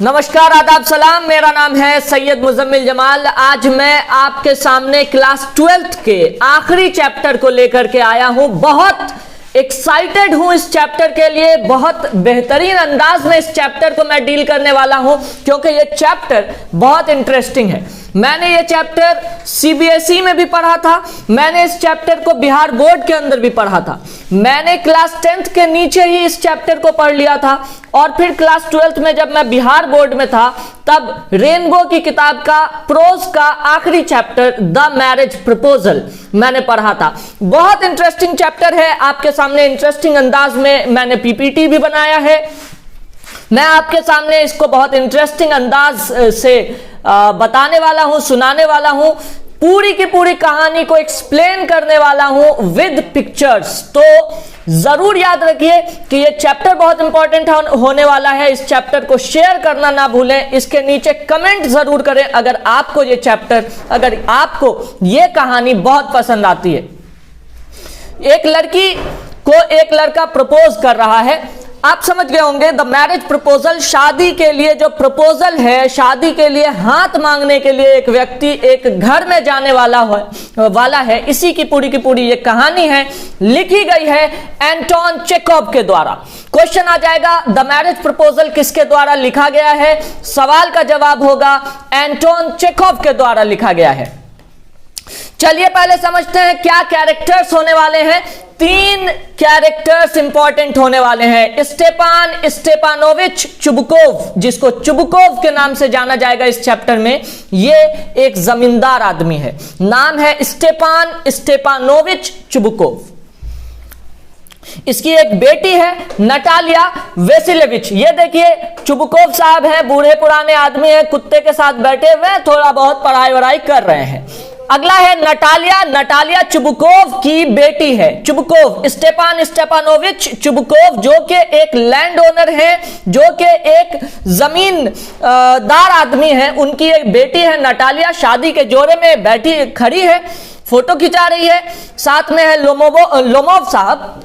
नमस्कार, आदाब, सलाम। मेरा नाम है सैयद मुजम्मिल जमाल। आज मैं आपके सामने क्लास 12th के आखिरी चैप्टर को लेकर के आया हूं। बहुत एक्साइटेड हूं इस चैप्टर के लिए। बहुत बेहतरीन अंदाज में इस चैप्टर को मैं डील करने वाला हूं क्योंकि ये चैप्टर बहुत इंटरेस्टिंग है। मैंने ये चैप्टर सीबीएसई में भी पढ़ा था, मैंने इस चैप्टर को बिहार बोर्ड के अंदर भी पढ़ा था, मैंने क्लास 10th के नीचे ही इस चैप्टर को पढ़ लिया था और फिर क्लास 12th में जब मैं बिहार बोर्ड में था तब रेनबो की किताब का प्रोज का आखिरी चैप्टर द मैरिज प्रपोजल मैंने पढ़ा था। बहुत इंटरेस्टिंग चैप्टर है। आपके सामने इंटरेस्टिंग अंदाज में मैंने पीपीटी भी बनाया है। मैं आपके सामने इसको बहुत इंटरेस्टिंग अंदाज से बताने वाला हूं, सुनाने वाला हूं, पूरी की पूरी कहानी को एक्सप्लेन करने वाला हूं विद पिक्चर्स। तो जरूर याद रखिए कि ये चैप्टर बहुत इंपॉर्टेंट होने वाला है। इस चैप्टर को शेयर करना ना भूलें। इसके नीचे कमेंट जरूर करें अगर आपको ये चैप्टर, अगर आपको ये कहानी बहुत पसंद आती है। एक लड़की को एक लड़का प्रपोज कर रहा है। आप समझ गए होंगे द मैरिज प्रपोजल, शादी के लिए जो प्रपोजल है, शादी के लिए हाथ मांगने के लिए एक व्यक्ति एक घर में जाने वाला है। इसी की पूरी ये कहानी है। लिखी गई है एंटोन चेखोव के द्वारा। क्वेश्चन आ जाएगा द मैरिज प्रपोजल किसके द्वारा लिखा गया है? सवाल का जवाब होगा एंटोन चेखोव के द्वारा लिखा गया है। चलिए पहले समझते हैं क्या कैरेक्टर्स होने वाले हैं। 3 कैरेक्टर्स इंपॉर्टेंट होने वाले हैं। स्टेपान स्टेपानोविच चुबुकोव, जिसको चुबुकोव के नाम से जाना जाएगा इस चैप्टर में, ये एक जमींदार आदमी है। नाम है स्टेपान स्टेपानोविच चुबुकोव। इसकी एक बेटी है नटालिया वेसिलेविच। ये देखिए चुबुकोव साहब है, बूढ़े पुराने आदमी है, कुत्ते के साथ बैठे हुए, थोड़ा बहुत पढ़ाई वढ़ाई कर रहे हैं। अगला है नटालिया। नटालिया चुबुकोव की बेटी है। चुबुकोव स्टेपान स्टेपानोविच चुबुकोव जो कि एक लैंड ओनर है, जो कि एक जमीनदार आदमी है, उनकी एक बेटी है नटालिया। शादी के जोड़े में बैठी खड़ी है, फोटो खिंचा रही है। साथ में है लोमोव साहब।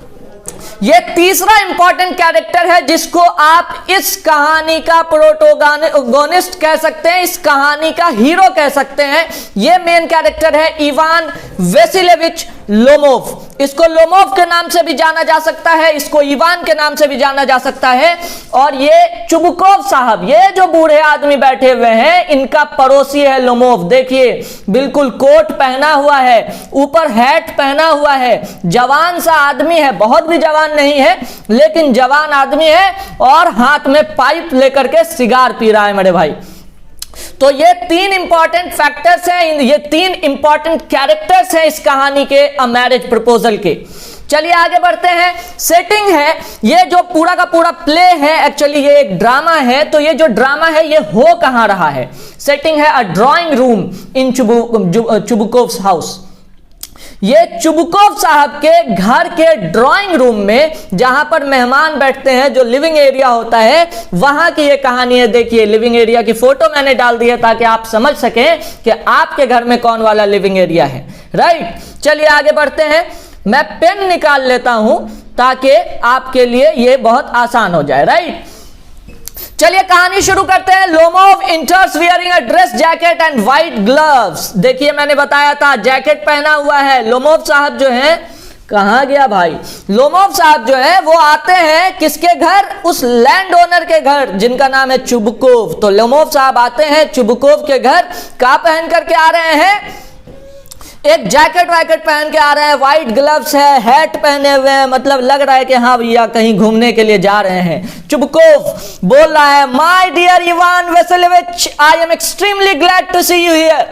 ये तीसरा इंपॉर्टेंट कैरेक्टर है जिसको आप इस कहानी का प्रोटोगोनिस्ट कह सकते हैं, इस कहानी का हीरो कह सकते हैं। ये मेन कैरेक्टर है इवान वेसिलेविच लोमोव। इसको लोमोव के नाम से भी जाना जा सकता है, इसको इवान के नाम से भी जाना जा सकता है। और ये चुबुकोव साहब, ये जो बूढ़े आदमी बैठे हुए हैं, इनका पड़ोसी है लोमोव। देखिए बिल्कुल कोट पहना हुआ है, ऊपर हैट पहना हुआ है, जवान सा आदमी है, बहुत भी जवान नहीं है लेकिन जवान आदमी है, और हाथ में पाइप लेकर के सिगार पी रहा है मेरे भाई। तो ये 3 इंपॉर्टेंट फैक्टर्स हैं, ये 3 इंपॉर्टेंट कैरेक्टर्स हैं इस कहानी के अ मैरिज प्रपोजल के। चलिए आगे बढ़ते हैं। सेटिंग है, ये जो पूरा का पूरा प्ले है, एक्चुअली ये एक ड्रामा है। तो ये जो ड्रामा है ये हो कहां रहा है? सेटिंग है a drawing room in Chubukov house. ये चुबुकोव साहब के घर के ड्राइंग रूम में, जहां पर मेहमान बैठते हैं, जो लिविंग एरिया होता है, वहां की ये कहानी है। देखिए लिविंग एरिया की फोटो मैंने डाल दी है ताकि आप समझ सकें कि आपके घर में कौन वाला लिविंग एरिया है। राइट, चलिए आगे बढ़ते हैं। मैं पेन निकाल लेता हूं ताकि आपके लिए ये बहुत आसान हो जाए। राइट, चलिए कहानी शुरू करते हैं। Lomov इंटर्स wearing a dress jacket and white gloves. देखिए मैंने बताया था जैकेट पहना हुआ है। लोमोव साहब जो हैं, कहां गया भाई? लोमोव साहब जो है वो आते हैं किसके घर? उस लैंड ओनर के घर जिनका नाम है चुबुकोव। तो लोमोव साहब आते हैं चुबुकोव के घर। क्या पहन करके आ रहे हैं? एक जैकेट वैकेट पहन के आ रहे हैं, व्हाइट ग्लव्स है, हैट पहने हुए हैं, मतलब लग रहा है कि हाँ भैया कहीं घूमने के लिए जा रहे हैं। चुबुकोव बोल रहा है, my dear Ivan Vasilevich, I am extremely glad to see you here.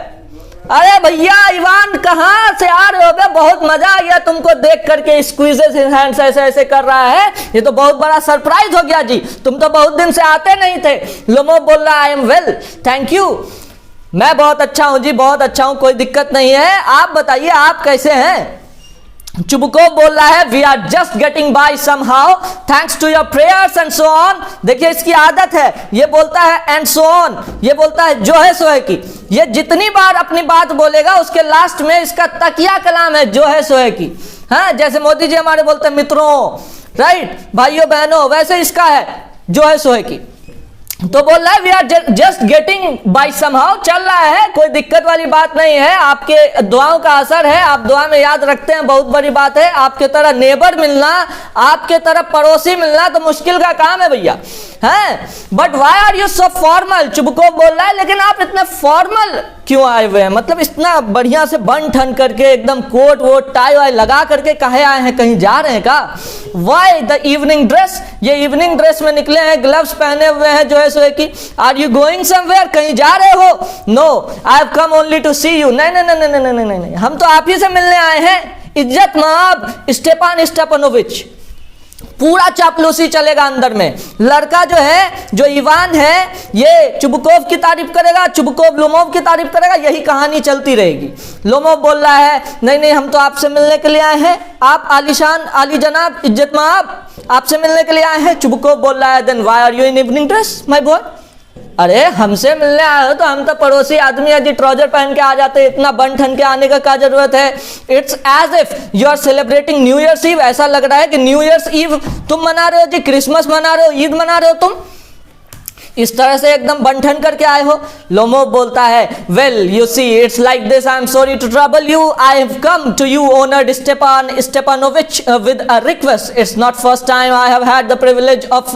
अरे भैया इवान कहाँ से आ रहे हो बे? बहुत मजा आ गया तुमको देख करके। स्क्वीजेस हैंड्स ऐसे ऐसे कर रहा है, ये तो बहुत बड़ा सरप्राइज हो गया जी, तुम तो बहुत दिन से आते नहीं थे। लोमोव बोल रहा है, I am well thank you, मैं बहुत अच्छा हूं जी, बहुत अच्छा हूं, कोई दिक्कत नहीं है। आप बताइए आप कैसे हैं? चुबुकोव बोल रहा है, we are just getting by somehow thanks to your prayers and so on. देखिए इसकी आदत है, ये बोलता है एंड सो ऑन, ये बोलता है जो है सो है की। ये जितनी बार अपनी बात बोलेगा उसके लास्ट में इसका तकिया कलाम है जो है सो है की। हाँ, जैसे मोदी जी हमारे बोलते हैं मित्रों, राइट, भाइयों बहनों, वैसे इसका है जो है सो है की। तो बोल रहा है we are just getting by somehow, चल रहा है, कोई दिक्कत वाली बात नहीं है, आपके दुआओं का असर है, आप दुआ में याद रखते हैं, बहुत बड़ी बात है। आपके तरह नेबर मिलना, आपके तरह पड़ोसी मिलना तो मुश्किल का काम है भैया, हैं। But why are you so formal, Chubukov बोल रहा है, लेकिन आप इतने फॉर्मल क्यों आए हुए हैं, मतलब इतना बढ़िया से बन ठन करके एकदम कोट वोट टाई वाई लगा करके कहे आए हैं, कहीं जा रहे हैं का? वाई द इवनिंग ड्रेस, ये इवनिंग ड्रेस में निकले हैं, ग्लव्स पहने हुए हैं जो है सो कि आर यू गोइंग समवेयर, कहीं जा रहे हो? No, I have come only to see you. नहीं नहीं नहीं नहीं नहीं नहीं, हम तो आप ही से मिलने आए हैं। इज्जत माब स्टेपान स्टेपानोविच, पूरा चापलूसी चलेगा अंदर में। लड़का जो है, जो इवान है, ये चुबकोव की तारीफ करेगा, चुबकोव लोमोव की तारीफ करेगा, यही कहानी चलती रहेगी। लोमोव बोल रहा है नहीं नहीं हम तो आपसे मिलने के लिए आए हैं, आप आलीशान आली जनाब इज्जत माब आपसे मिलने के लिए आए हैं। चुबकोव बोल रहा है then why are you in evening dress my boy, अरे हमसे मिलने आए हो तो हम तो पड़ोसी आदमी है जी, ट्राउजर पहन के आ जाते, इतना बन ठन के आने का क्या जरूरत है? It's as if you are celebrating New Year's Eve, ऐसा लग रहा है कि न्यू ईयर्स ईव तुम मना रहे हो जी, क्रिसमस मना रहे हो, ईद मना रहे हो तुम, इस तरह से एकदम बंठन करके आए हो। लोमोव बोलता है well you see it's like this, I am sorry to trouble you, I have come to you honoured Stepan Stepanovich with a request, it's not first time I have had the privilege of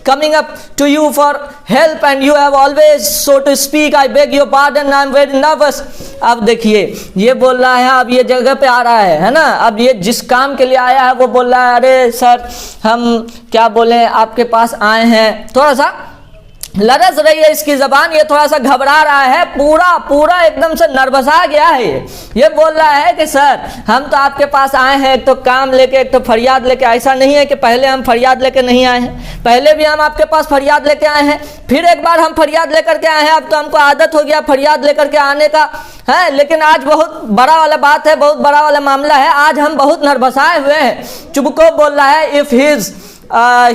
coming up to you for help and you have always so to speak, I beg your pardon, I am very nervous. अब देखिए ये बोल रहा है, अब ये जगह पे आ रहा है ना, अब ये जिस काम के लिए आया है वो बोल रहा है अरे सर हम क्या बोले आपके पास आए हैं, थोड़ा सा लरज रही है इसकी जबान, ये थोड़ा सा घबरा रहा है, पूरा एकदम से नर्वसा गया है। ये बोल रहा है कि सर हम तो आपके पास आए हैं एक तो काम लेके, एक तो फरियाद लेके, ऐसा नहीं है कि पहले हम फरियाद लेके नहीं आए हैं, पहले भी हम आपके पास फरियाद लेके आए हैं, फिर एक बार हम फरियाद लेकर के आए हैं, अब तो हमको आदत हो गया फरियाद लेकर के आने का है, लेकिन आज बहुत बड़ा वाला बात है, बहुत बड़ा वाला मामला है, आज हम बहुत नर्वसाए हुए हैं। चुबकोव बोल रहा है if his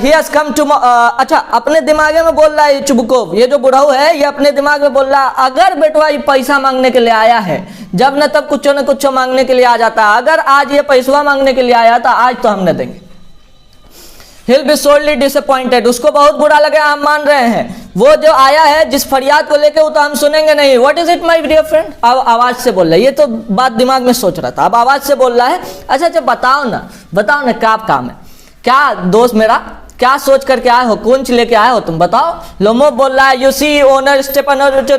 he has come to अच्छा अपने दिमाग में बोल रहा है चुबकोव, ये जो बुढ़ाऊ है ये अपने दिमाग में बोल रहा है अगर बेटवा ये पैसा मांगने के लिए आया है, जब न तब कुछ न कुछ मांगने के लिए आ जाता है, अगर आज ये पैसा मांगने के लिए आया था आज तो हम न देंगे। He'll be sorely disappointed, उसको बहुत बुरा लगे, हम मान रहे हैं। वो जो आया है जिस फरियाद को लेके वो तो हम सुनेंगे नहीं। What is it my dear friend? अब आवाज से बोल रहा है, ये तो बात दिमाग में सोच रहा था, अब आवाज से बोल रहा है अच्छा बताओ ना क्या काम है, क्या दोस्त मेरा क्या सोच करके आए हो, कौन चीज लेके आए हो तुम बताओ। लोमोव बोल रहा है यू सी ओनर स्टेपानोविच,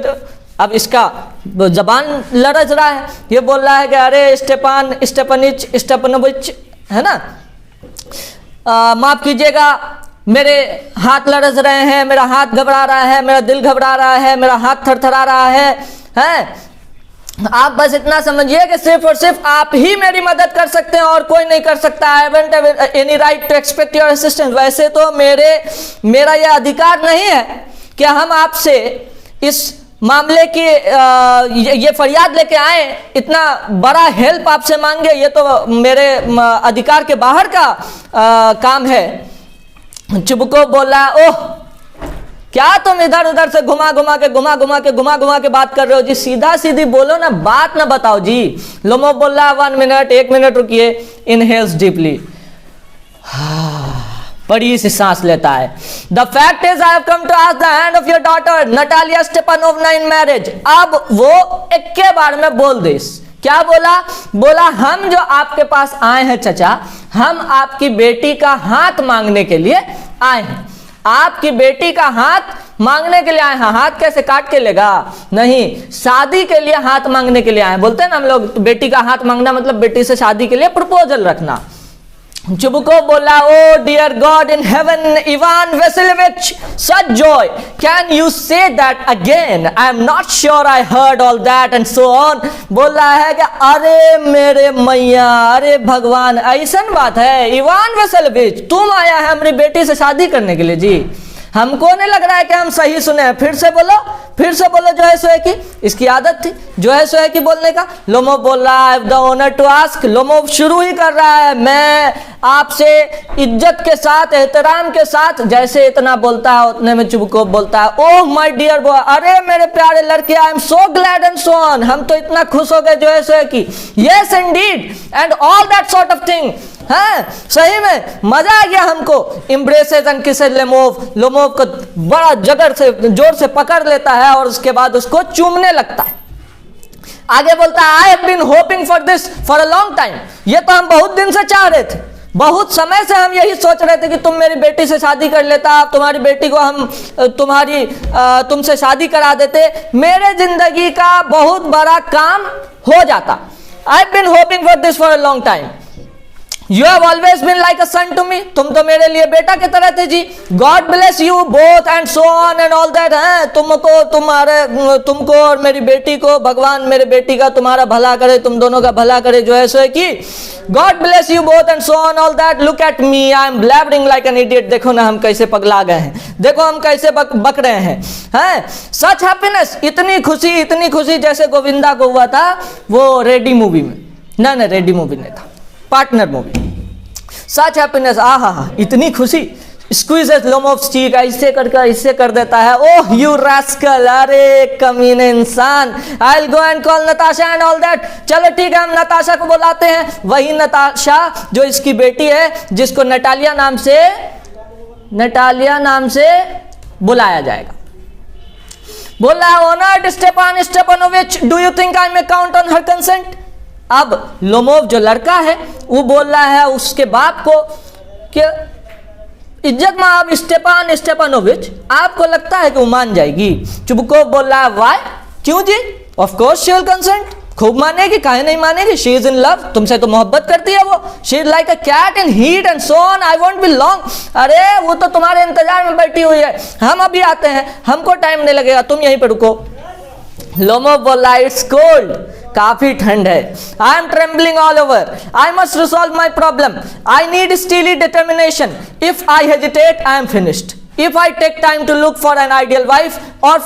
अब इसका जबान लरज रहा है, ये बोल रहा है कि अरे स्टेपान स्टेपानोविच है ना, माफ कीजिएगा मेरे हाथ लरज रहे हैं, मेरा हाथ घबरा रहा है, मेरा दिल घबरा रहा है, मेरा हाथ थरथरा रहा है? आप बस इतना समझिए कि सिर्फ और सिर्फ आप ही मेरी मदद कर सकते हैं और कोई नहीं कर सकता। I haven't any right to expect your assistance, वैसे तो मेरा यह अधिकार नहीं है कि हम आपसे इस मामले की ये फरियाद लेके आए, इतना बड़ा हेल्प आपसे मांगे, ये तो मेरे अधिकार के बाहर का काम है। चुबकोव बोल रहा है ओह क्या तुम इधर उधर से घुमा घुमा के बात कर रहे हो जी, सीधा सीधी बोलो ना, बात ना बताओ जी। लोमोव बोल रहा है 1 मिनट, 1 मिनट रुकिए, इनहेल्स डीपली, बड़ी सी सांस लेता है। The fact is I have come to ask the hand of your daughter Natalia Stepanovna in marriage. अब वो एक के बार में बोल दे, क्या बोला हम जो आपके पास आए हैं चचा, हम आपकी बेटी का हाथ मांगने के लिए आए हैं, आपकी बेटी का हाथ मांगने के लिए आए हैं। हाथ कैसे काट के लेगा, नहीं, शादी के लिए हाथ मांगने के लिए आए। बोलते हैं ना हम लोग बेटी का हाथ मांगना मतलब बेटी से शादी के लिए प्रपोजल रखना। चुबकोव बोला oh dear God in heaven Ivan Vasilevich, such joy, can you say that again, I am not sure I heard all that and so on. बोल रहा है कि अरे मेरे मैया, अरे भगवान, ऐसा बात है इवान वेसिलेविच, तुम आया है हमारी बेटी से शादी करने के लिए जी, हमको नहीं लग रहा है कि हम सही सुने हैं। फिर से बोलो जो है सो है कि इसकी आदत थी जो है सो है कि बोलने का। लोमोव बोल रहा है the honour to ask, Lomov शुरू ही कर रहा है, मैं आपसे इज्जत के साथ, एहतराम के साथ, जैसे इतना बोलता है उतने में चुबकोव बोलता है ओह माय डियर बॉय, अरे मेरे प्यारे लड़के, I am so glad and so on, हम तो इतना खुश हो गए जो है सो है कि yes Indeed and all that sort of thing. हैं, सही में मजा आ गया हमको। इम्ब्रेसेस एंड किसेस लोमोव को बड़ा जगह से जोर से पकड़ लेता है और उसके बाद उसको चूमने लगता है। आगे बोलता है I have been hoping for this for a long time, ये तो हम बहुत दिन से चाह रहे थे, बहुत समय से हम यही सोच रहे थे कि तुम मेरी बेटी से शादी कर लेता, तुम्हारी बेटी को हम तुमसे शादी करा देते, मेरे जिंदगी का बहुत बड़ा काम हो जाता। I have been hoping for this for a long time, you have always been like a son to me, तुम तो मेरे लिए बेटा की तरह थे जी। God bless you both and so on and all that, है तुमको और मेरी बेटी को भगवान मेरे बेटी का तुम्हारा भला करे, तुम दोनों का भला करे, जो है सो है कि God bless you both and so on all that, look at me I am blabbering like an idiot, देखो ना हम कैसे पगला गए हैं, देखो हम कैसे बक रहे हैं, सच हैप्पीनेस, इतनी खुशी जैसे गोविंदा को हुआ था वो रेडी मूवी में, ना रेडी मूवी नहीं था, पार्टनर मूवी। सच हैप्पीनेस, आहा इतनी खुशी, स्क्वीजेस लोमोव्स चीक, ऐसे कर देता है, ओह यू रास्कल, अरे कमीने इंसान, I will go and call Natasha and all that, चलो ठीक है हम नताशा को बुलाते हैं, वही नताशा जो इसकी बेटी है, जिसको नटालिया नाम से बुलाया जाएगा। बोल रहा है honoured Stepan Stepanovich, do you think I may count on her consent. अब लोमोव जो लड़का है वो बोल रहा है उसके बाप को कि इज्जत माँ स्टेपान स्टेपानोविच, आपको लगता है कि वो मान जाएगी। चुबकोव बोल रहा है वाई, क्यों जी, of course she will consent, खूब मानेगी, काहे नहीं मानेगी, शी इज इन लव, तुमसे तो मोहब्बत करती है वो, she is like a cat in heat and so on, I won't be long, अरे वो तो तुम्हारे इंतजार में बैठी हुई है, हम अभी आते हैं, हमको टाइम नहीं लगेगा, तुम यहीं पे रुको। लोमोव बोल रहा है इट्स कोल्ड, काफी ठंड है, I am trembling all over, I must resolve my problem, I need steely determination, if I hesitate I am finished, if I take time to look for an ideal wife or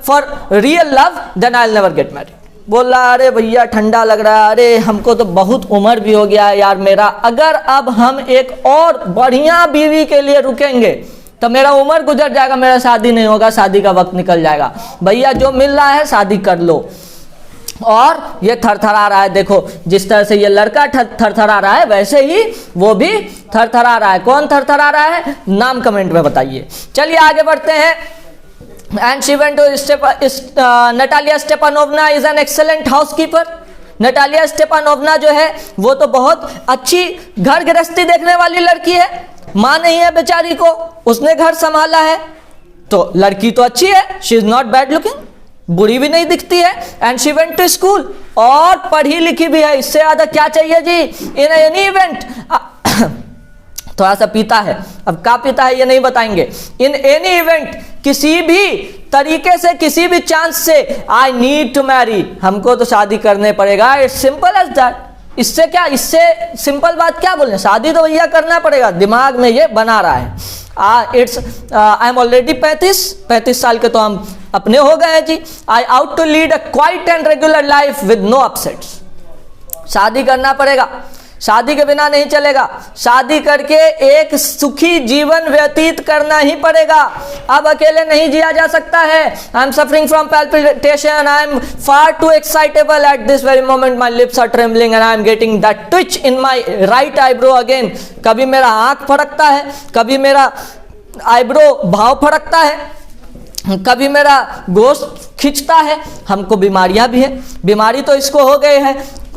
for real love then I will never get married. बोल रहा अरे भैया ठंडा लग रहा है, अरे हमको तो बहुत उम्र भी हो गया है यार मेरा, अगर अब हम एक और बढ़िया बीवी के लिए रुकेंगे तो मेरा उम्र गुजर जाएगा, मेरा शादी नहीं होगा, शादी का वक्त निकल जाएगा, भैया जो मिल रहा है शादी कर लो। और ये थरथरा रहा है, देखो जिस तरह से ये लड़का थरथरा रहा है वैसे ही वो भी थरथरा रहा है। कौन थरथरा रहा है, नाम कमेंट में बताइए। चलिए आगे बढ़ते हैं। And she went to Natalia Stepanovna is an excellent housekeeper. Natalia Stepanovna जो है वो तो बहुत अच्छी घर गृहस्थी देखने वाली लड़की है, माँ नहीं है बेचारी को, उसने घर संभाला है, तो लड़की तो अच्छी है, she is not bad looking, बुरी भी नहीं दिखती है। And she went to school, और पढ़ी लिखी भी है, इससे ज्यादा क्या चाहिए जी। इन एनी इवेंट, थोड़ा सा पीता है, अब क्या पीता है ये नहीं बताएंगे। इन एनी इवेंट, किसी भी तरीके से, किसी भी चांस से, आई नीड टू मैरी, हमको तो शादी करने पड़ेगा, इट्स सिंपल एज दैट। इससे क्या, इससे सिंपल बात क्या बोलने, शादी तो भैया करना पड़ेगा, दिमाग में ये बना रहा है। इट्स आई एम ऑलरेडी 35 साल के तो हम अपने हो गए हैं जी। I ought to lead a quiet and regular life with no upsets, शादी करना पड़ेगा, शादी के बिना नहीं चलेगा, शादी करके एक सुखी जीवन व्यतीत करना ही पड़ेगा, अब अकेले नहीं जिया जा सकता है। I am suffering from palpitation, I am far too excitable at this very moment, my lips are trembling and I am getting that twitch in my right eyebrow again. कभी मेरा आंख फड़कता है, कभी मेरा आईब्रो भाव फड़कता है, कभी मेरा गोश्त खिंचता है। हमको बीमारियां भी है, बीमारी तो इसको हो गई है,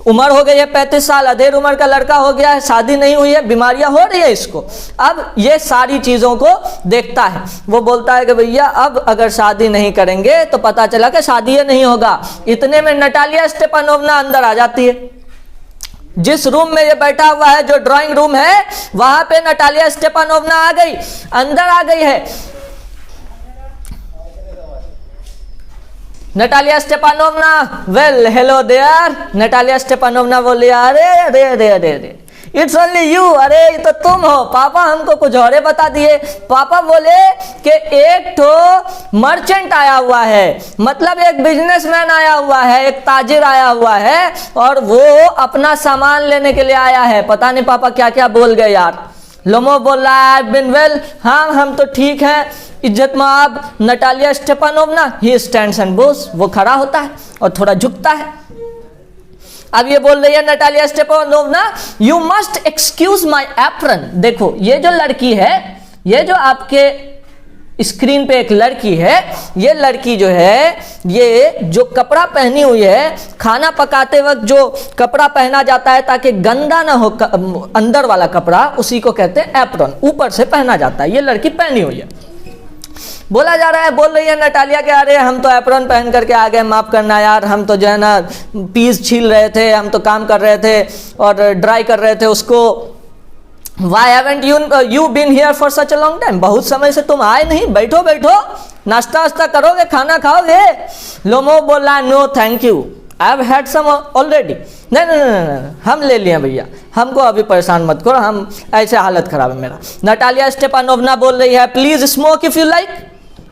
उम्र हो गई है 35 साल, अधेड़ उम्र का लड़का हो गया है, शादी नहीं हुई है, बीमारियां हो रही है इसको। अब ये सारी चीजों को देखता है, वो बोलता है कि भैया अब अगर शादी नहीं करेंगे तो पता चला कि शादी ही नहीं होगा। इतने में नटालिया स्टेपानोवना अंदर आ जाती है। जिस रूम में ये बैठा हुआ है, जो ड्राइंग रूम है, वहां पे नटालिया स्टेपानोवना आ गई, अंदर आ गई है। Natalia Stepanovna, well hello there. Natalia Stepanovna बोली अरे अरे अरे अरे अरे इट्स ओनली यू, अरे ये तो तुम हो, पापा हमको कुछ और बता दिए। पापा बोले कि एक तो मर्चेंट आया हुआ है, मतलब एक बिजनेसमैन आया हुआ है, एक ताजिर आया हुआ है, और वो अपना सामान लेने के लिए आया है। पता नहीं पापा क्या क्या बोल गए यार। लोमोव बोल रहा है बिन वेल, हाँ हम तो ठीक हैं, इज्जत माब। Natalia Stepanovna, he stands and bows, वो खड़ा होता है और थोड़ा झुकता है। अब ये बोल रही है Natalia Stepanovna, you must excuse my apron. देखो ये जो लड़की है, ये जो आपके स्क्रीन पे एक लड़की है, ये लड़की जो है, ये जो कपड़ा पहनी हुई है, खाना पकाते वक्त जो कपड़ा पहना जाता है ताकि गंदा ना हो, अंदर वाला कपड़ा, उसी को कहते हैं एप्रन, ऊपर से पहना जाता है, ये लड़की पहनी हुई है। बोला जा रहा है, बोल रही है नटालिया के, अरे हम तो एप्रन पहन करके आ गए, माफ करना यार, हम तो जो है ना पीस छील रहे थे, हम तो काम कर रहे थे और ड्राई कर रहे थे उसको। Why haven't you been here for such a long time? बहुत समय से तुम आए नहीं, बैठो बैठो, नाश्ता वास्ता करोगे, खाना खाओगे। लोमो बोला, no thank you, I have had some already. नहीं नहीं नहीं, हम ले लिए भैया, हमको अभी परेशान मत करो, हम ऐसे हालत खराब है मेरा। नटालिया स्टेपानोवना बोल रही है, please smoke if you like.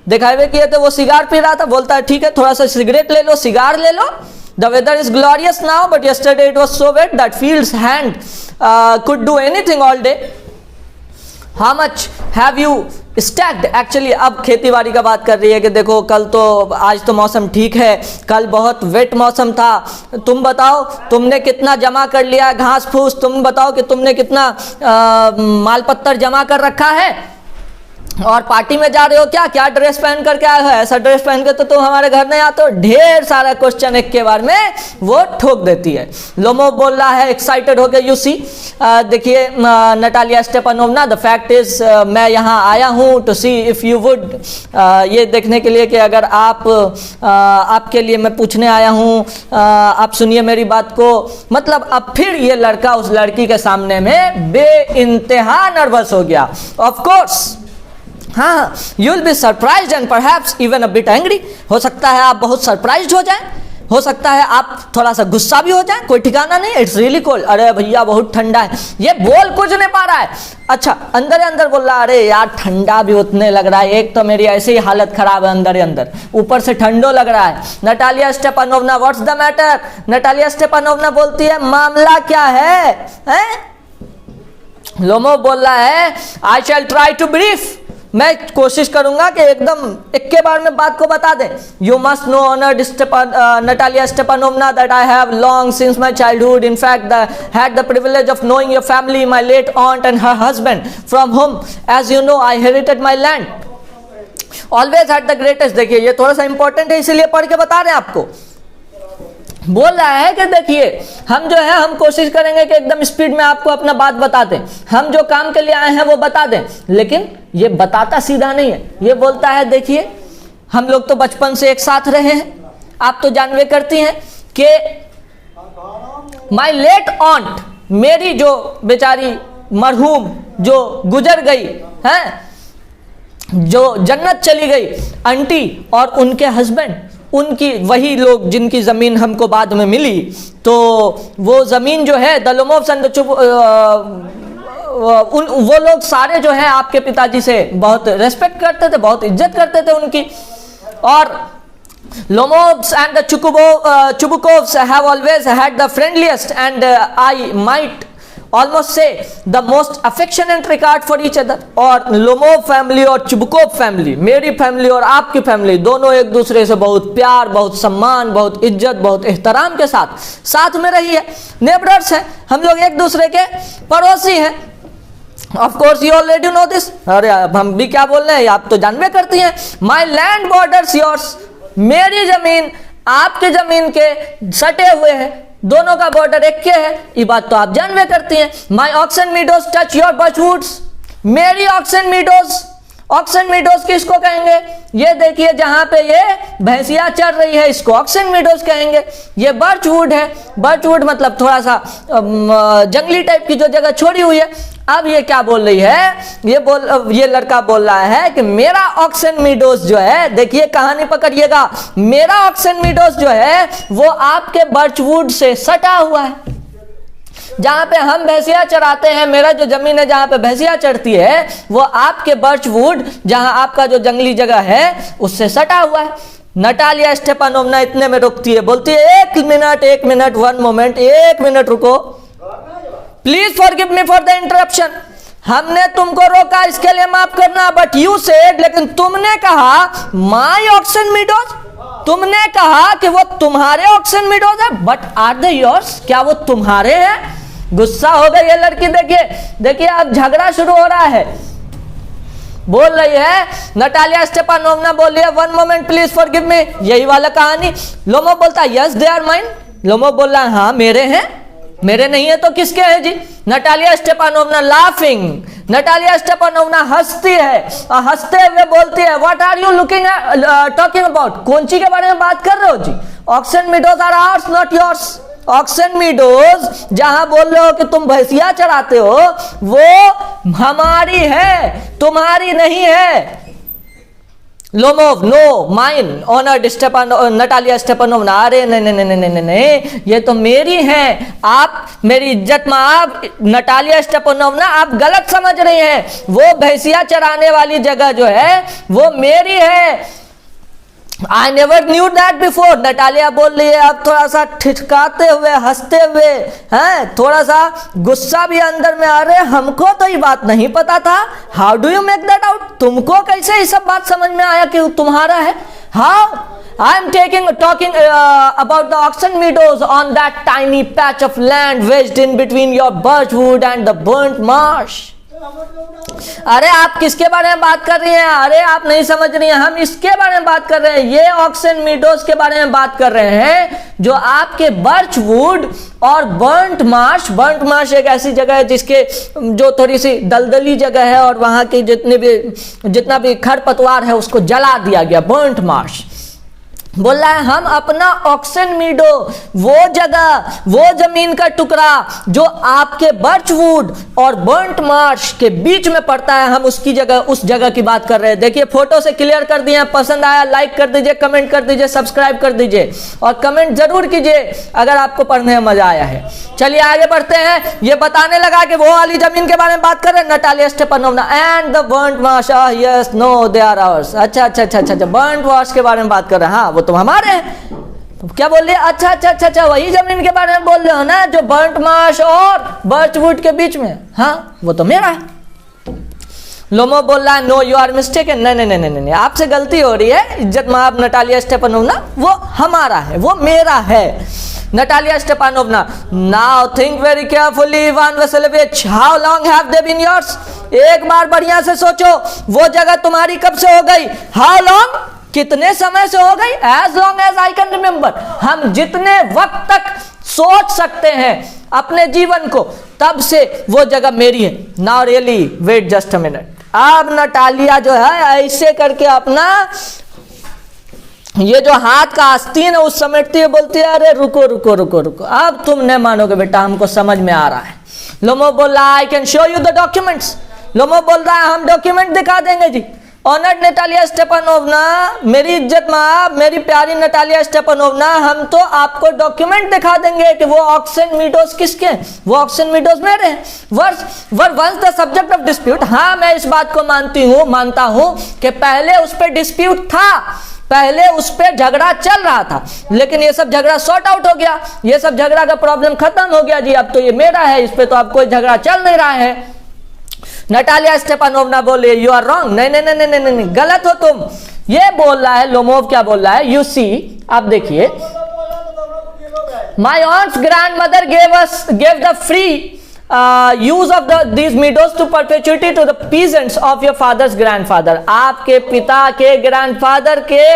दिखावे किए थे, वो सिगार पी रहा था, बोलता है ठीक है थोड़ा सा सिगरेट ले लो, सिगार ले लो। The weather is glorious now, but yesterday it was so wet that Field's hand could do anything all day. How much have you stacked? Actually, अब खेती बाड़ी का बात कर रही है कि देखो कल तो, आज तो मौसम ठीक है, कल बहुत वेट मौसम था, तुम बताओ तुमने कितना जमा कर लिया घास फूस, तुम बताओ कि तुमने कितना माल पत्तर जमा कर रखा है, और पार्टी में जा रहे हो क्या, क्या ड्रेस पहन करके आए हो, ऐसा ड्रेस पहन के तो तुम हमारे घर नहीं आते हो। ढेर सारा क्वेश्चन एक के बार में वो ठोक देती है। लोमो बोल रहा है एक्साइटेड होके, यू सी, देखिए Natalia Stepanovna, the fact is मैं यहाँ आया हूँ to see if you would, ये देखने के लिए कि अगर आप आपके लिए मैं पूछने आया हूँ, आप सुनिए मेरी बात को। मतलब अब फिर ये लड़का उस लड़की के सामने में बेइंतहा नर्वस हो गया। ऑफ कोर्स हाँ, you will be surprised and perhaps even a bit angry. हो सकता है आप बहुत सरप्राइज्ड हो जाएं, हो सकता है आप थोड़ा सा गुस्सा भी हो जाएं, कोई ठिकाना नहीं। इट्स रियली कोल्ड, अरे भैया बहुत ठंडा है, ये बोल कुछ नहीं पा रहा है। अच्छा अंदर अंदर बोल रहा है, अरे यार ठंडा भी उतने लग रहा है, एक तो मेरी ऐसे ही हालत खराब है अंदर अंदर, ऊपर से ठंडो लग रहा है। Natalia Stepanovna, what's the matter? Natalia Stepanovna बोलती है, मामला क्या है, लोमो बोल रहा है, I shall try to brief, मैं कोशिश करूंगा कि एकदम एक के बार में बात को बता दें। You must know honoured Natalia Stepanovna that I have long since my childhood in fact had the privilege of knowing your family, my late aunt and her husband, from home as you know I inherited my land, always had the greatest. देखिए ये थोड़ा सा important है, इसीलिए पढ़ के बता रहे हैं आपको। बोल रहा है कि देखिए हम जो है, हम कोशिश करेंगे कि एकदम स्पीड में आपको अपना बात बता दें, हम जो काम के लिए आए हैं वो बता दें, लेकिन ये बताता सीधा नहीं है। ये बोलता है देखिए हम लोग तो बचपन से एक साथ रहे हैं, आप तो जानवे करती हैं कि माई लेट ऑन्ट, मेरी जो बेचारी मरहूम जो गुजर गई है, जो जन्नत चली गई आंटी, और उनके हस्बैंड, उनकी वही लोग जिनकी ज़मीन हमको बाद में मिली, तो वो ज़मीन जो है द लोमोव्स एंड वो लोग सारे जो है आपके पिताजी से बहुत रेस्पेक्ट करते थे, बहुत इज्जत करते थे उनकी। और Lomovs and the Chubukovs have always had the friendliest and I might almost say the most affectionate regard for each other। और लोमोव फैमिली और चुबुकोव फैमिली, मेरी फैमिली और आपकी फैमिली, दोनों एक दूसरे से बहुत प्यार, बहुत सम्मान, बहुत इज्जत, बहुत एहतराम के साथ में रही है। नेबरर्स हैं हम लोग, एक दूसरे के पड़ोसी हैं। Of course you already know this, अरे हम भी क्या बोल रहे हैं, आप तो जानबे करती हैं। माई लैंड बॉर्डर्स योर्स, मेरी जमीन आपके जमीन के सटे हुए हैं, दोनों का बॉर्डर एक के है, ये बात तो आप जानबे करती हैं। माई ऑक्सन मीडोज टच योर बर्चवुड्स, मेरी ऑक्सन मीडोज, ऑक्सन मीडोज किसको कहेंगे? ये देखिए जहां पे ये भैंसिया चल रही है इसको ऑक्सन मीडोज कहेंगे। ये बर्चवुड है, बर्चवुड मतलब थोड़ा सा जंगली टाइप की जो जगह छोड़ी हुई है। अब ये क्या बोल रही है, ये लड़का बोल रहा है कि मेरा ऑक्सन मीडोज जो है, देखिए कहानी पकड़िएगा, मेरा ऑक्सन मीडोज जो है वो आपके बर्चवुड से सटा हुआ है। जहां पे हम भैंसिया चराते हैं, मेरा जो जमीन है जहां पे भैंसिया चढ़ती है, वो आपके बर्चवुड, जहां आपका जो जंगली जगह है, उससे सटा हुआ है। नटालिया स्टेपानोवना इतने में रुकती है, बोलती है एक मिनट, वन मोमेंट, एक मिनट रुको, please forgive me for the interruption. हमने तुमको रोका, इसके लिए माफ करना, बट यू सेड, लेकिन तुमने कहा माय ऑक्सन मीडोज, तुमने कहा कि वो तुम्हारे ऑक्सन मीडोज है, बट आर दे योर्स? क्या वो तुम्हारे हैं? गुस्सा हो गई ये लड़की। देखिए अब झगड़ा शुरू हो रहा है। बोल रही है नटालिया स्टेपानोवना, बोल रही है 1 मोमेंट प्लीज फॉरगिव मी, यही वाला कहानी। लोमोव बोलता है yes they are mine. Lomov बोल रहा है हाँ मेरे हैं, मेरे नहीं है तो किसके हैं जी? Natalia Stepanovna laughing, Natalia Stepanovna हंसती है और हंसते हुए बोलती है what are you looking talking about? कौन सी के बारे में बात कर रहे हो जी? Oxen Meadows are ours not yours. Oxen Meadows जहां बोल रहे हो कि तुम भैंसिया चराते हो, वो हमारी है, तुम्हारी नहीं है। Lomov no mine honour Natalia Stepanovna, अरे नहीं, ये तो मेरी हैं, आप मेरी इज्जत में, आप नटालिया स्टेपानोवना आप गलत समझ रही हैं। वो भैंसिया चराने वाली जगह जो है वो मेरी है। I never knew that before। Natalia बोल रही है अब थोड़ा सा ठिठकाते हुए, हंसते हुए, हैं थोड़ा सा गुस्सा भी अंदर में। अरे हमको तो ये बात नहीं पता था। How do you make that out? तुमको कैसे ये सब बात समझ में आया कि तुम्हारा है? How? I am talking about the oxen meadows on that tiny patch of land wedged in between your birchwood and the burnt marsh। अरे आप किसके बारे में बात कर रही हैं? अरे आप नहीं समझ रही हैं, हम इसके बारे में बात कर रहे हैं। ये ऑक्सन मीडोज के बारे में बात कर रहे हैं जो आपके बर्चवुड और बर्न्ट मार्श एक ऐसी जगह है जिसके जो थोड़ी सी दलदली जगह है और वहां के जितना भी खरपतवार है उसको जला दिया गया, बर्न्ट मार्श। बोल रहा है हम अपना ऑक्सन मीडो, वो जगह, वो जमीन का टुकड़ा जो आपके बर्चवुड और बर्न्ट मार्श के बीच में पड़ता है, हम उसकी जगह, उस जगह की बात कर रहे हैं। देखिए फोटो से क्लियर कर दिए। पसंद आया लाइक कर दीजिए, कमेंट कर दीजिए, सब्सक्राइब कर दीजिए और कमेंट जरूर कीजिए अगर आपको पढ़ने में मजा आया है। चलिए आगे बढ़ते हैं। ये बताने लगा कि वो वाली जमीन के बारे में बात कर रहे हैं, Natalia Stepanovna and the burnt Marsh. Yes no they are ours. अच्छा, बर्न्ट मार्श के बारे में बात कर रहे हैं। हाँ वो तो हमारे हैं। क्या बोल रहे? अच्छा, वही जमीन के बारे में बोल रहे हो ना जो बर्न्ट मार्श और बर्चवुड के बीच में? हाँ वो तो मेरा है। लोमोव बोल रहा है नो यू आर मिस्टेकन। नहीं, आपसे गलती हो रही है। इज्जत माब नटालिया स्टेपानोवना, वो हमारा है, वो मेरा है। Natalia Stepanovna, now think very carefully Ivan Vasilevich, how long have they been yours? एक बार बढ़िया से सोचो, वो जगह तुम्हारी कब से हो गई? How long? कितने समय से हो गई? As long as I can remember. हम जितने वक्त तक सोच सकते हैं अपने जीवन को, तब से वो जगह मेरी है। Now really wait just a minute. अब नटालिया जो है ऐसे करके अपना ये जो हाथ का आस्तीन है उस समेटती है, बोलती है अरे रुको, अब तुम नहीं मानोगे बेटा, हमको समझ में आ रहा है। लोमोव बोल रहा है I can show you the documents. Lomov बोल रहा है हम डॉक्यूमेंट दिखा देंगे जी। ऑनर्ड नटालिया स्टेपानोवना, मेरी इज्जत माँ, मेरी प्यारी नटालिया स्टेपानोवना, हम तो आपको डॉक्यूमेंट दिखा देंगे कि वो ऑक्सन मीडोज किसके हैं, वो ऑक्सन मीडोज मेरे हैं। Once the subject of dispute. हाँ मैं इस बात को मानता हूं कि पहले उस पर डिस्प्यूट था, पहले उस पर झगड़ा चल रहा था, लेकिन ये सब झगड़ा सॉर्ट आउट हो गया, ये सब झगड़ा का प्रॉब्लम खत्म हो गया जी। अब तो ये मेरा है, इस पे तो अब कोई झगड़ा चल नहीं रहा है। नटालिया स्टेपानोवना बोले यू आर रॉन्ग। नहीं, गलत हो तुम। ये बोल रहा है लोमोव, क्या बोल रहा है? यू सी, आप देखिए, माई aunt's grandmother gave the free use of these meadows to perpetuity to the peasants of your father's grandfather। आपके पिता के ग्रैंडफादर के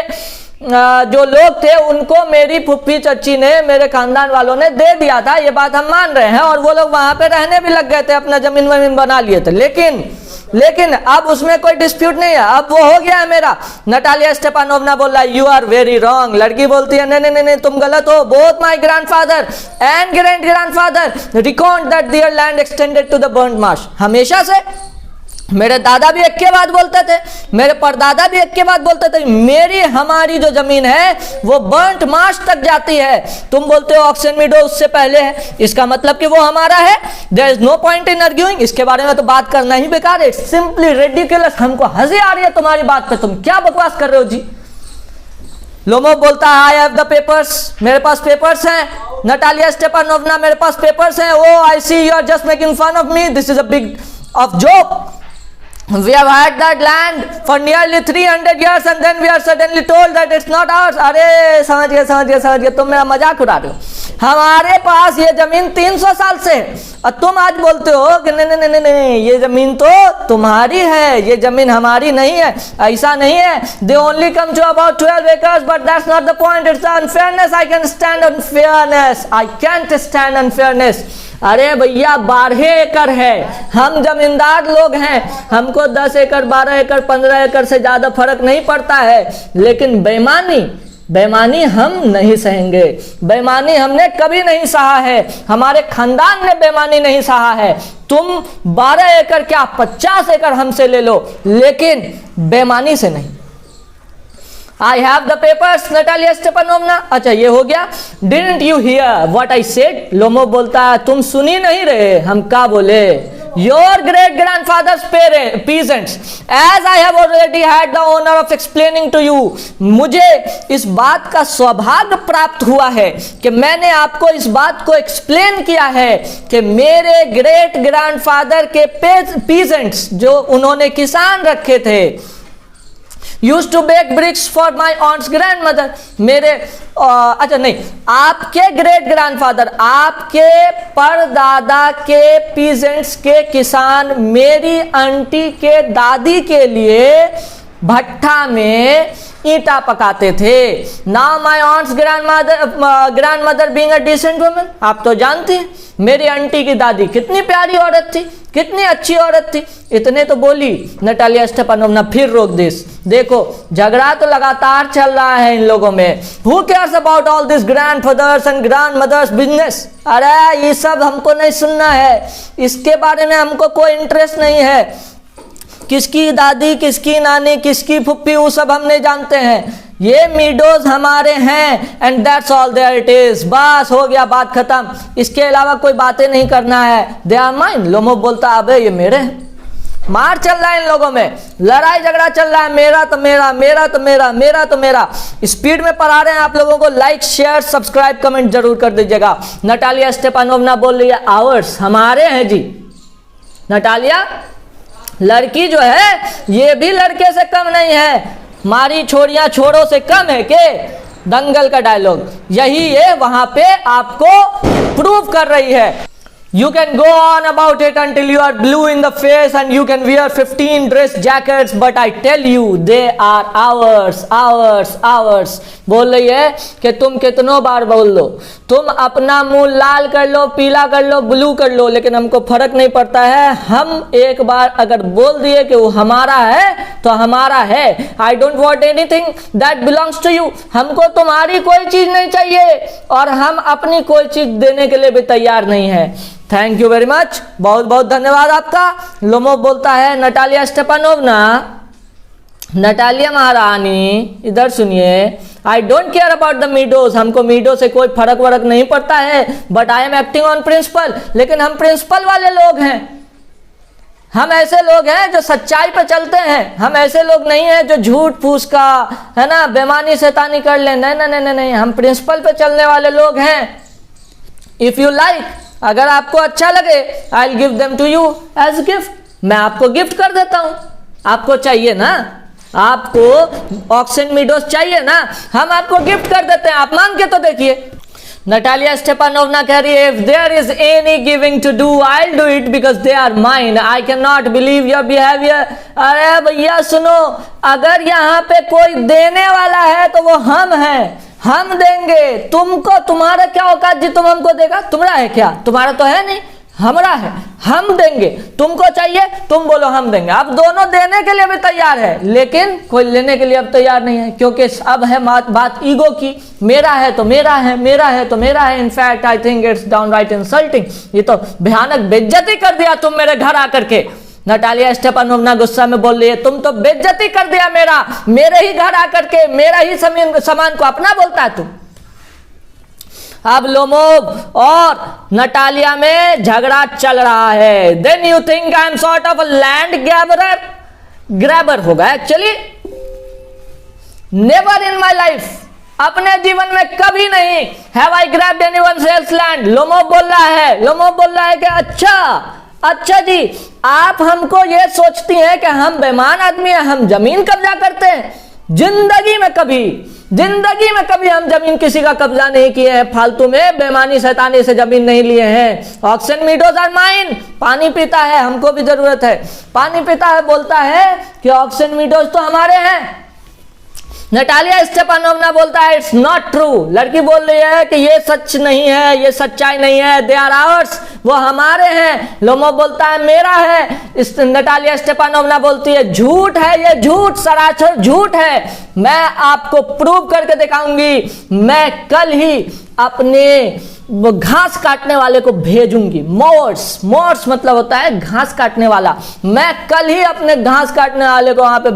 जो लोग थे उनको मेरी फुफ्फी चच्ची ने, मेरे खानदान वालों ने दे दिया था। ये बात हम मान रहे हैं और वो लोग वहां पे रहने भी लग गए थे, अपना जमीन वमीन बना लिए थे। लेकिन अब उसमें कोई डिस्प्यूट नहीं है, अब वो हो गया है मेरा। नटालिया स्टेपानोवना बोल रहा है यू आर वेरी रॉन्ग। लड़की बोलती है नहीं, तुम गलत हो। Both my grandfather and great grandfather record that their land extended to the burnt marsh. हमेशा से मेरे दादा भी एक के बाद बोलते थे, मेरे परदादा भी एक के बाद बोलते थे, मेरी हमारी जो जमीन है वो बर्न्ट मार्श तक जाती है। तुम बोलते हो ऑक्सन मीडो उससे पहले है, इसका मतलब कि वो हमारा है। There is no point in arguing. इसके बारे में तो बात करना ही बेकार है। It's simply ridiculous. हमको हंसी आ रही है तुम्हारी बात पे, तुम क्या बकवास कर रहे हो जी। लोमोव बोलता है आई हैव द पेपर्स, मेरे पास पेपर्स हैं। नटालिया स्टेपानोवना, मेरे पास पेपर्स हैं। Oh I see you are just making fun of me, this is a big of joke. We have had that land for nearly 300 years and then we are suddenly told that it's not ours. अरे समझ गए, तुम मेरा मजाक उड़ा रहे हो। हमारे पास ये जमीन 300 साल से है और तुम आज बोलते हो कि नहीं, ये जमीन तो तुम्हारी है, ये जमीन हमारी नहीं है। ऐसा नहीं है। They only come to about 12 acres, but that's not the point. It's the unfairness. I can stand unfairness. I can't stand unfairness. अरे भैया 12 एकड़ है, हम जमींदार लोग हैं, हमको 10 एकड़ 12 एकड़ 15 एकड़ से ज्यादा फर्क नहीं पड़ता है, लेकिन बेईमानी हम नहीं सहेंगे। बेईमानी हमने कभी नहीं सहा है, हमारे खानदान ने बेईमानी नहीं सहा है। तुम 12 एकड़ क्या 50 एकड़ हमसे ले लो, लेकिन बेईमानी से नहीं। I have the papers, Natalia Stepanovna. अच्छा ये हो गया। Didn't you hear what I said? लोमो बोलता है तुम सुनी नहीं रहे, हम क्या बोले? Your great grandfather's peasants, as I have already had the honor of explaining to you, मुझे इस बात का सौभाग्य प्राप्त हुआ है कि मैंने आपको इस बात को एक्सप्लेन किया है कि मेरे ग्रेट ग्रैंडफादर के peasants जो उन्होंने किसान रखे थे, used to bake bricks for my aunt's grandmother. मेरे अच्छा नहीं, आपके ग्रेट ग्रैंडफादर, आपके परदादा के पीजेंट्स के किसान मेरी आंटी के दादी के लिए भट्ठा में ईंटा पकाते थे। Now my aunt's grandmother being a decent woman, आप तो जानते हैं मेरी आंटी की दादी कितनी प्यारी औरत थी, कितनी अच्छी औरत थी। इतने तो बोली नटालिया स्टेपानोवना, फिर रोक दिस। देखो झगड़ा तो लगातार चल रहा है इन लोगों में। Who cares about all this grandfathers and grandmother's business? अरे ये सब हमको नहीं सुनना है, इसके बारे में हमको कोई इंटरेस्ट नहीं है। किसकी दादी, किसकी नानी, किसकी फुप्पी, वो सब हम नहीं जानते हैं। ये मीडोज हमारे हैं and that's all there it is. बस हो गया, बात खत्म, इसके अलावा कोई बातें नहीं करना है। दे आर माइन। लोमो बोलता अबे ये मेरे हैं। मार चल रहा है इन लोगों में, लड़ाई झगड़ा चल रहा है, मेरा तो मेरा, मेरा तो मेरा, मेरा तो मेरा। स्पीड में पढ़ा रहे हैं आप लोगों को। लाइक शेयर सब्सक्राइब कमेंट जरूर कर दीजिएगा। नटालिया स्टेपानोवना बोल रही है आवर्स हमारे हैं जी। नटालिया लड़की जो है ये भी लड़के से कम नहीं है, मारी छोड़ियां छोड़ों से कम है के दंगल का डायलॉग यही है, वहां पे आपको प्रूव कर रही है। You can go on about it until you are blue in the face and you can wear 15 dress jackets, but I tell you they are ours, ours, ours। बोल रही है कि तुम कितनों बार बोल लो, तुम अपना मुंह लाल कर लो, पीला कर लो, ब्लू कर लो, लेकिन हमको फर्क नहीं पड़ता है। हम एक बार अगर बोल दिए कि वो हमारा है तो हमारा है। I don't want anything that belongs to you। हमको तुम्हारी कोई चीज नहीं चाहिए और हम अपनी कोई चीज देने के लिए भी तैयार नहीं है। थैंक यू वेरी मच, बहुत बहुत धन्यवाद आपका। लोमो बोलता है नटालिया स्टेपानोवना, नटालिया महारानी इधर सुनिए। I don't care about the meadows, हमको मीडो से कोई फर्क वरक नहीं पड़ता है, but I am acting on principle. लेकिन हम प्रिंसिपल वाले लोग हैं, हम ऐसे लोग हैं जो सच्चाई पे चलते हैं। हम ऐसे लोग नहीं हैं जो झूठ फूस का है ना बेमानी शैतानी कर ले। नहीं नहीं नहीं नहीं, हम प्रिंसिपल पे चलने वाले लोग हैं। इफ यू लाइक, अगर आपको अच्छा लगे, I will give them to you as gift, मैं आपको गिफ्ट कर देता हूं। आपको चाहिए ना, आपको ऑक्सन मीडोज चाहिए ना, हम आपको गिफ्ट कर देते हैं, आप मांग के तो देखिए। नटालिया स्टेपानोवना कह रही है if there is any giving to do I will do it because they are mine, I can not believe your behaviour. अरे भैया सुनो, अगर यहाँ पे कोई देने वाला है तो वो हम हैं, हम देंगे तुमको। तुम्हारा क्या औकात जी तुम हमको देगा? तुम्हारा है क्या? तुम्हारा तो है नहीं, हमारा है, हम देंगे। तुमको चाहिए तुम बोलो हम देंगे। अब दोनों देने के लिए भी तैयार है, लेकिन कोई लेने के लिए अब तैयार नहीं है, क्योंकि अब है बात ईगो की। मेरा है तो मेरा है, मेरा है तो मेरा है। In fact I think it's downright insulting. ये तो भयानक बेइज्जती कर दिया तुम मेरे घर आकर के। नटालिया स्टेपानोवना गुस्सा में बोल रही है तुम तो बेइज्जती कर दिया मेरे ही घर आकर के, मेरा ही सामान को अपना बोलता है तू। अब लोमोव और नटालिया में झगड़ा चल रहा है। Then you think I am sort of a land grabber होगा? Actually never in my life, अपने जीवन में कभी नहीं have I grabbed anyone else land. Lomov बोल रहा है कि अच्छा अच्छा जी, आप हमको ये सोचती हैं कि हम बेईमान आदमी हैं, हम जमीन कब्जा करते हैं? जिंदगी में कभी हम जमीन किसी का कब्जा नहीं किए हैं, फालतू में बेईमानी शैतानी से जमीन नहीं लिए हैं। Oxen Meadows are mine. पानी पीता है, हमको भी जरूरत है, पानी पीता है, बोलता है कि ऑक्सन मीडोज तो हमारे हैं। नटालिया स्टेपानोवना बोलता है इट्स नॉट ट्रू। लड़की बोल रही है कि ये सच नहीं है, ये सच्चाई नहीं है, दे आर आवर्स, वो हमारे हैं। लोमोव बोलता है मेरा है। नटालिया स्टेपानोवना बोलती है झूठ है, ये झूठ, सरासर झूठ है, मैं आपको प्रूव करके दिखाऊंगी। मैं कल ही अपने घास काटने वाले को भेजूंगी। मोर्स मतलब होता है घास काटने वाला। मैं कल ही अपने घास काटने वाले को वहां पे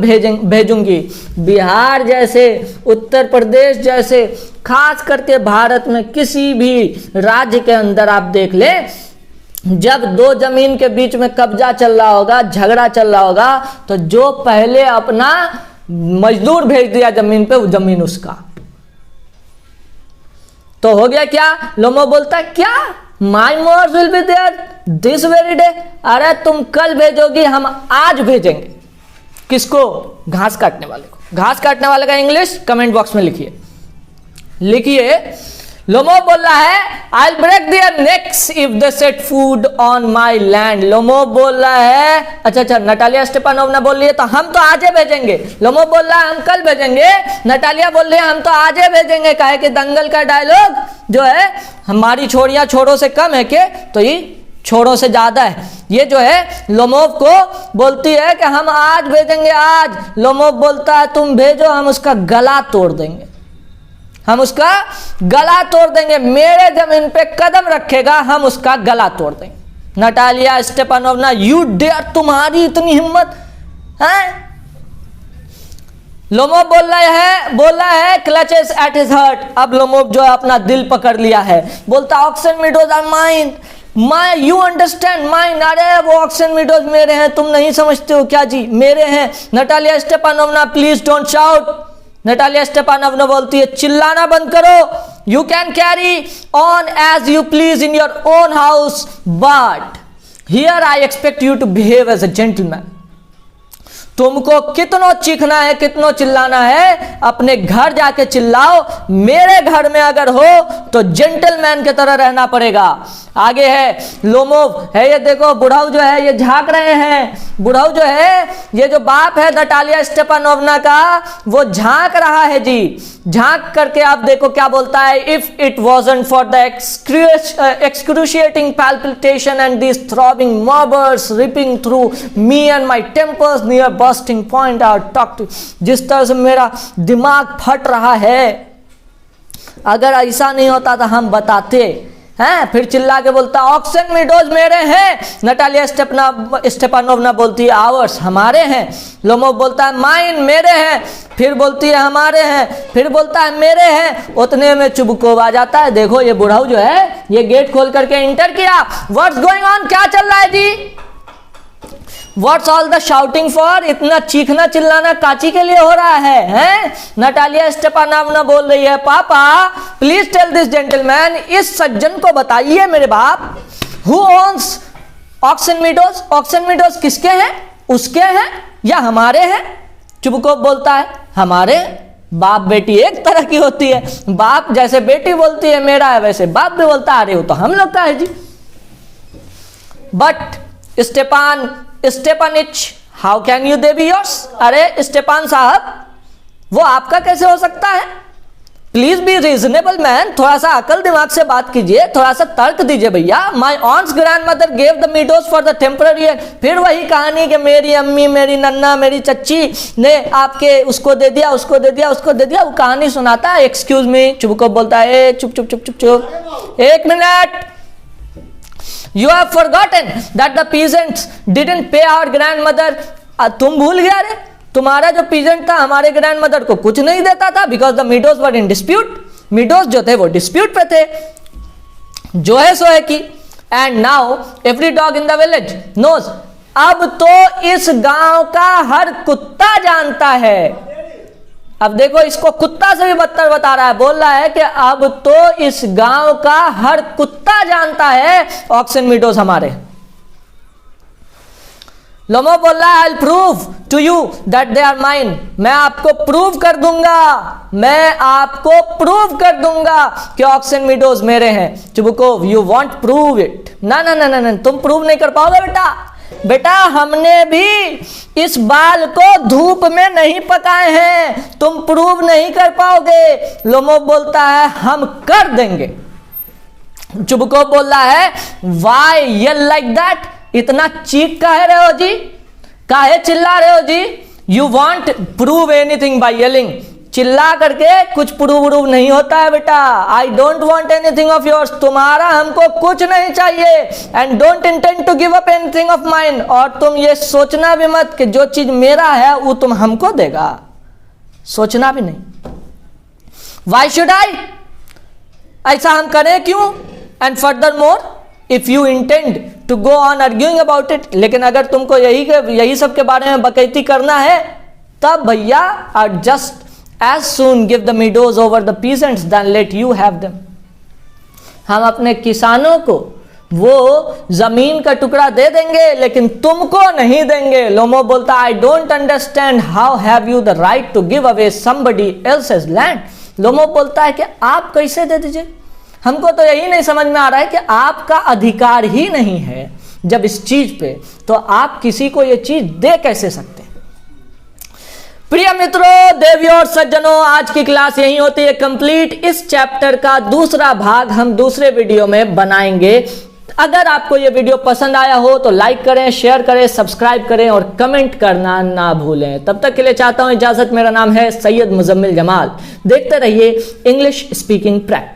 भेजूंगी। बिहार जैसे, उत्तर प्रदेश जैसे, खास करके भारत में किसी भी राज्य के अंदर आप देख ले, जब दो जमीन के बीच में कब्जा चल रहा होगा, झगड़ा चल रहा होगा, तो जो पहले अपना मजदूर भेज दिया जमीन पे, वो जमीन उसका। तो हो गया क्या? लोमोव बोलता है क्या my mowers will be there this very day. अरे तुम कल भेजोगी, हम आज भेजेंगे। किसको? घास काटने वाले को। घास काटने वाले का इंग्लिश कमेंट बॉक्स में लिखिए। लोमोव बोल रहा है I will break their necks if they set food on my land. Lomov बोल रहा है, अच्छा, नटालिया स्टेपानोवना बोल रही है तो हम तो आज ही भेजेंगे। लोमोव बोल रहा है हम कल भेजेंगे। नटालिया बोल रही है हम तो आज ही भेजेंगे। काहे कि दंगल का डायलॉग जो है, हमारी छोरियां छोरों से कम है के, तो ये छोरों से ज्यादा है। ये जो है लोमोव को बोलती है कि हम आज भेजेंगे, आज। लोमोव बोलता है तुम भेजो, हम उसका गला तोड़ देंगे, हम उसका गला तोड़ देंगे। मेरे जमीन पे कदम रखेगा, हम उसका गला तोड़ देंगे। नटालिया स्टेपानोवना यू डेयर, तुम्हारी इतनी हिम्मत है? लोमोव बोल रहा है क्लचेस एट हिज हार्ट। अब लोमोव जो अपना दिल पकड़ लिया है, बोलता Oxen Meadows are mine, you understand mine. अरे वो ऑक्सन मीडोज मेरे हैं, तुम नहीं समझते हो क्या जी, मेरे हैं। Natalia Stepanovna please don't shout. Natalia Stepanovna बोलती है चिल्लाना बंद करो। You can carry on as you please in your own house, but here I expect you to behave as a gentleman. तुमको कितनों चीखना है, कितनों चिल्लाना है, अपने घर जाके चिल्लाओ। मेरे घर में अगर हो तो जेंटलमैन की तरह रहना पड़ेगा। आगे है लोमोव है, ये देखो बुढ़ाऊ जो है ये झांक रहे हैं। बुढ़ाऊ जो है, ये जो बाप है नटालिया स्टेपानोवना का, वो झांक रहा है जी। झांक करके आप देखो क्या बोलता है, if it wasn't for the excruciating palpitation and these throbbing murmurs ripping through me and my tempers near bursting point I talk to। जिस तरह से मेरा दिमाग फट रहा है, अगर ऐसा नहीं होता तो हम बताते हैं। फिर चिल्ला के बोलता ऑक्सन मीडोज मेरे हैं। नटालिया स्टेपानोवना बोलती है आवर्स, हमारे हैं। लोमोव बोलता है माइन, मेरे हैं। फिर बोलती है हमारे हैं, फिर बोलता है मेरे हैं। उतने में चुबकोव आ जाता है। देखो ये बुढ़ाऊ जो है, ये गेट खोल करके इंटर किया। व्हाट्स गोइंग ऑन, क्या चल रहा है जी? What's all the shouting for, इतना चीखना चिल्लाना काची के लिए हो रहा है, हैं? नटालिया स्टेपानोवना बोल रही है पापा प्लीज टेल दिस जेंटलमैन, इस सज्जन को बताइए मेरे बाप, who owns Oxen Meadows. Oxen Meadows किसके हैं? उसके हैं या हमारे हैं? चुबकोव बोलता है हमारे। बाप बेटी एक तरह की होती है। बाप जैसे बेटी बोलती है मेरा है, वैसे बाप भी बोलता है अरे वो तो हम लोग का है जी। But Stepanich how can you they be yours. अरे स्टेपान साहब, वो आपका कैसे हो सकता है? प्लीज बी रीजनेबल मैन, थोड़ा सा अकल दिमाग से बात कीजिए, थोड़ा सा तर्क दीजिए भैया। My aunt's grandmother gave the meadows for the temporary. फिर वही कहानी कि मेरी अम्मी, मेरी नन्ना, मेरी चच्ची ने आपके उसको दे दिया, उसको दे दिया, उसको दे दिया। वो कहानी सुनाता है। एक्सक्यूज मी, चुबकोव बोलता है चुप चुप चुप चुप चुप, एक minute. You have forgotten that the peasants didn't pay our grandmother। तुम भूल गया रे, तुम्हारा जो पीजेंट था हमारे ग्रैंडमदर को कुछ नहीं देता था, because the meadows were in dispute. Meadows जो थे वो डिस्प्यूट पे थे, जो है सो है की। And now every dog in the village knows. अब तो इस गांव का हर कुत्ता जानता है। अब देखो इसको कुत्ता से भी बदतर बता रहा है, बोल रहा है कि अब तो इस गांव का हर कुत्ता जानता है ऑक्सन मीडोज हमारे। लोमो बोल रहा है I prove to you that they are mine, मैं आपको प्रूव कर दूंगा, मैं आपको प्रूव कर दूंगा कि ऑक्सन मीडोज मेरे हैं। Chubukov, you want prove it, ना ना ना ना, तुम प्रूव नहीं कर पाओगे बेटा। बेटा हमने भी इस बाल को धूप में नहीं पकाए हैं, तुम प्रूव नहीं कर पाओगे। लोमो बोलता है हम कर देंगे। चुबुकोव बोल रहा है वाई येल लाइक दैट, इतना चीख काहे रहे हो जी, काहे चिल्ला रहे हो जी। You want prove anything by yelling, चिल्ला करके कुछ प्रूव नहीं होता है बेटा। I don't want anything of yours, तुम्हारा हमको कुछ नहीं चाहिए। And don't intend to give up anything of mine, और तुम ये सोचना भी मत कि जो चीज मेरा है वो तुम हमको देगा, सोचना भी नहीं। वाई शुड आई, ऐसा हम करें क्यों। And furthermore if you intend to go on arguing about it, लेकिन अगर तुमको यही सब के बारे में बकैती करना है तब भैया are just as soon give the meadows over the peasants than let you have them। हम अपने किसानों को वो जमीन का टुकड़ा दे देंगे लेकिन तुमको नहीं देंगे। लोमो बोलता I don't understand how have you the right to give away somebody else's land। Lomov बोलता है कि आप कैसे दे दीजिए, हमको तो यही नहीं समझ में आ रहा है कि आपका अधिकार ही नहीं है जब इस चीज पे, तो आप किसी को ये चीज दे कैसे सकते हैं। प्रिय मित्रों, देवियों और सज्जनों, आज की क्लास यही होती है कंप्लीट। इस चैप्टर का दूसरा भाग हम दूसरे वीडियो में बनाएंगे। अगर आपको यह वीडियो पसंद आया हो तो लाइक करें, शेयर करें, सब्सक्राइब करें और कमेंट करना ना भूलें। तब तक के लिए चाहता हूं इजाजत। मेरा नाम है सैयद मुजम्मिल जमाल। देखते रहिए इंग्लिश स्पीकिंग प्रैक्टिस।